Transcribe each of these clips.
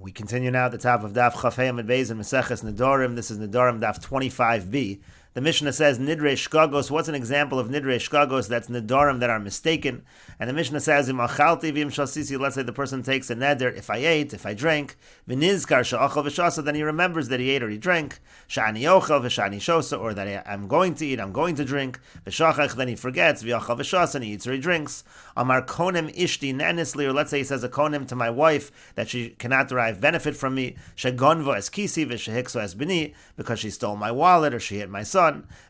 We continue now at the top of Daf Chafayim Beis and Meseches Nedarim. This is Nedarim Daf 25b. The Mishnah says Nidrei Shkagos. What's an example of Nidrei Shkagos? That's Nedarim that are mistaken. And the Mishnah says Im Achalti V'im Shasisi. Let's say the person takes a neder. If I ate, if I drank, V'nizkar Sha'achal V'shasa, then he remembers that he ate or he drank. Sha'ani Ochel V'sha'ani Shosa, or that I'm going to eat, I'm going to drink. V'shachach, then he forgets. V'yachal V'shasa, and he eats or he drinks. Amar Konem Ishti Nanisli, or let's say he says a konem to my wife that she cannot derive benefit from me. Shegonvo es kisi v'shehikso es bini, because she stole my wallet or she hit my son.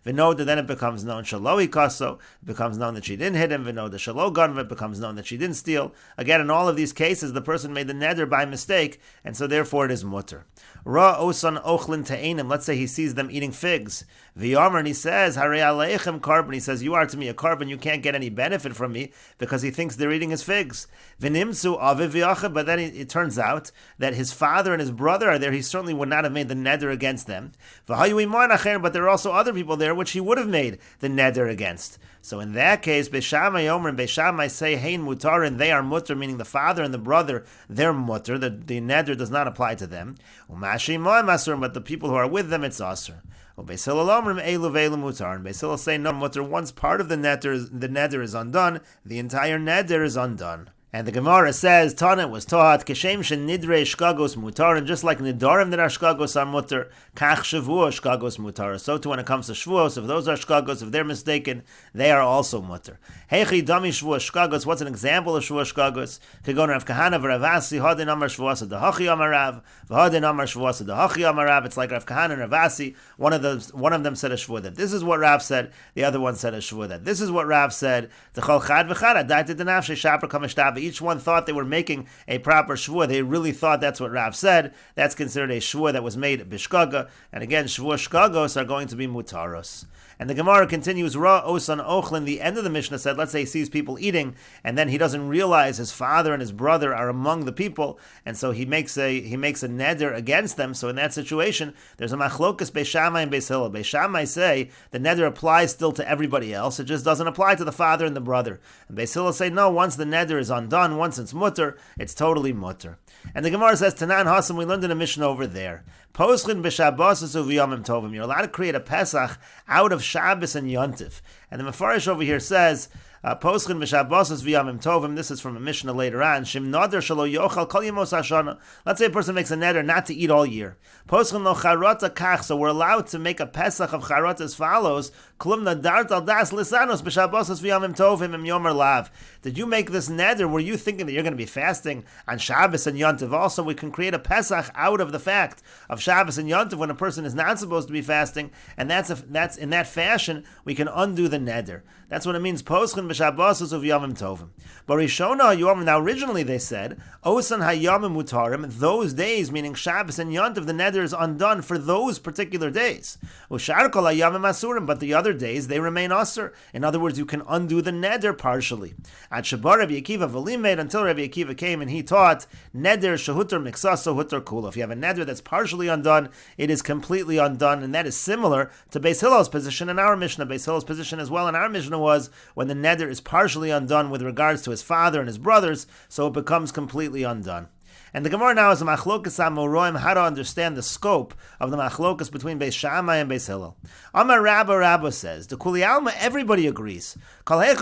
V'noda, then it becomes known shaloi kaso, it becomes known that she didn't hit him. V'noda shalo gonva, it becomes known that she didn't steal. Again, in all of these cases, the person made the neder by mistake, and so therefore it is mutter. Ra osan ochlin te'enim, let's say he sees them eating figs. V'yamar, and he says, Harei aleichem carbon, he says, you are to me a carbon, you can't get any benefit from me, because he thinks they're eating his figs. V'nimtzu aviv v'yachad, but then it turns out that his father and his brother are there. He certainly would not have made the neder against them. V'hayu iman acher, but there are also other people there which he would have made the neder against. So in that case, Beishamai Omer and Beishamai say, Hein mutar, and they are mutter, meaning the father and the brother, they're mutter, the neder does not apply to them. Umashi mo'em asur, but the people who are with them, it's asur. Beis Hillel Omrim Elu Ve'elu mutar, and Beis Hillel say, no, mutter, once part of the neder is undone, the entire neder is undone. And the Gemara says, Tana was taught, Keshem shen nidrei shkagos mutar, and just like nidarim that are shkagos are mutar, kach shavua shkagos mutar. So too when it comes to shvuos, if those are shkagos, if they're mistaken, they are also mutar. Heichi dami shvua shkagos, what's an example of shvua shkagos? Kegon Rav Kahana v'Ravasi, hadin amar shvuasa dahachi amar Rav, v'hadin amar shvuasa dahachi amar Rav. It's like Rav Kahana and Ravasi, one of them said a shvua that this is what Rav said, the other one said a shvua that this is what Rav said. T'chol chad v'chad, adayte denafshe shapar kamishtav. Each one thought they were making a proper shvuah. They really thought that's what Rav said. That's considered a shvuah that was made bishkaga. And again, shvuah shkagos are going to be mutaros. And the Gemara continues, Ra osan ochlin, the end of the Mishnah said, let's say he sees people eating, and then he doesn't realize his father and his brother are among the people, and so he makes a neder against them. So in that situation, there's a machlokas Beishamai and Beis Hillel. Beishamai say the neder applies still to everybody else, it just doesn't apply to the father and the brother. And Beis Hillel say, no, once the neder is undone, once it's mutter, it's totally mutter. And the Gemara says, Tanan Hasam, we learned in a Mishnah over there, Poschin b'Shabbos uv'yomim tovim. You're allowed to create a Pesach out of Shabbos and Yontif. And the Mefarish over here says, Poschin b'Shabbos v'yomim tovim. This is from a Mishnah later on. Shim nader shelo yochal kol yemos hashana. Let's say a person makes a neder not to eat all year. Poschin lo charata kach. So we're allowed to make a Pesach of charata as follows. Klum nadart al das lisanos b'Shabbos v'yomim tovim im yomer lav. Did you make this neder? Were you thinking that you're going to be fasting on Shabbos and Yontif? Also, we can create a Pesach out of the fact of Shabbos and Yontif when a person is not supposed to be fasting, and that's in that fashion we can undo the neder. That's what it means. Poschin b'Shabbos v'yomim tovim. But Rishona Yom. Now originally they said Osan hayomim mutarim. Those days, meaning Shabbos and Yontif, the neder is undone for those particular days. Ushar kol hayomim asurim. But the other days they remain asur. In other words, you can undo the neder partially. At Shabar Rabbi Akiva v'limed, until Rabbi Akiva came and he taught neder shehuter miksaso huter kula. If you have a neder that's partially undone, it is completely undone, and that is similar to Beis Hillel's position in our Mishnah. Beis Hillel's position as well in our Mishnah was when the neder is partially undone with regards to his father and his brothers, so it becomes completely undone. And the Gemara now is a machlokas amoroim, how to understand the scope of the machlokas between Beis Shammai and Beis Hillel. Amar Rabba says, the Kuli Alma, everybody agrees. Anytime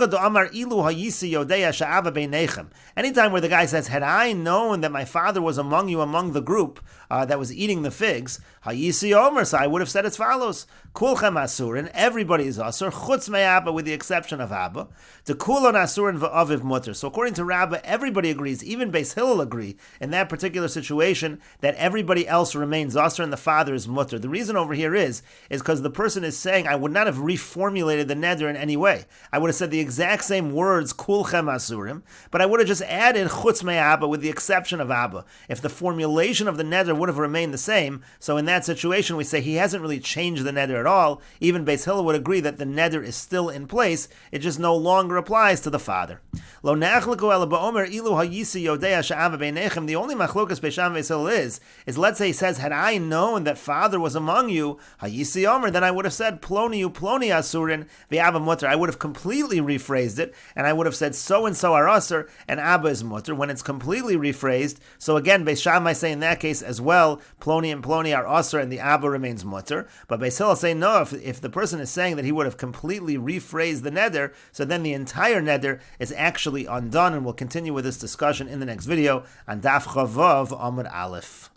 where the guy says, had I known that my father was among you, among the group that was eating the figs, Hayisi Omer, so I would have said as follows, Kulchem Asur, and everybody is Asur, Chutz me Abba, with the exception of Abba, to Kulon Asur and V'aviv Mutter. So according to Rabba, everybody agrees, even Beis Hillel agree, in that particular situation, that everybody else remains Asur and the father is Mutter. The reason over here is because the person is saying, I would not have reformulated the neder in any way. I would have said the exact same words, Kulchem Asurim, but I would have just added Chutz me Abba, with the exception of Abba. If the formulation of the neder would have remained the same, so in that situation we say he hasn't really changed the neder at all. Even Beis Hillel would agree that the neder is still in place, it just no longer applies to the father. The only only machlokas Beisham Veisel is let's say he says, had I known that father was among you, hayisi omer, then I would have said ploni uploni asurin ve'abba mutter. I would have completely rephrased it, and I would have said so and so are usur and abba is mutter. When it's completely rephrased, so again Beis Shammai say in that case as well, ploni and ploni are usur and the abba remains mutter. But Beis Hillel say no. If the person is saying that he would have completely rephrased the neder, so then the entire neder is actually undone. And we'll continue with this discussion in the next video on Daf Chavav Amud Aleph.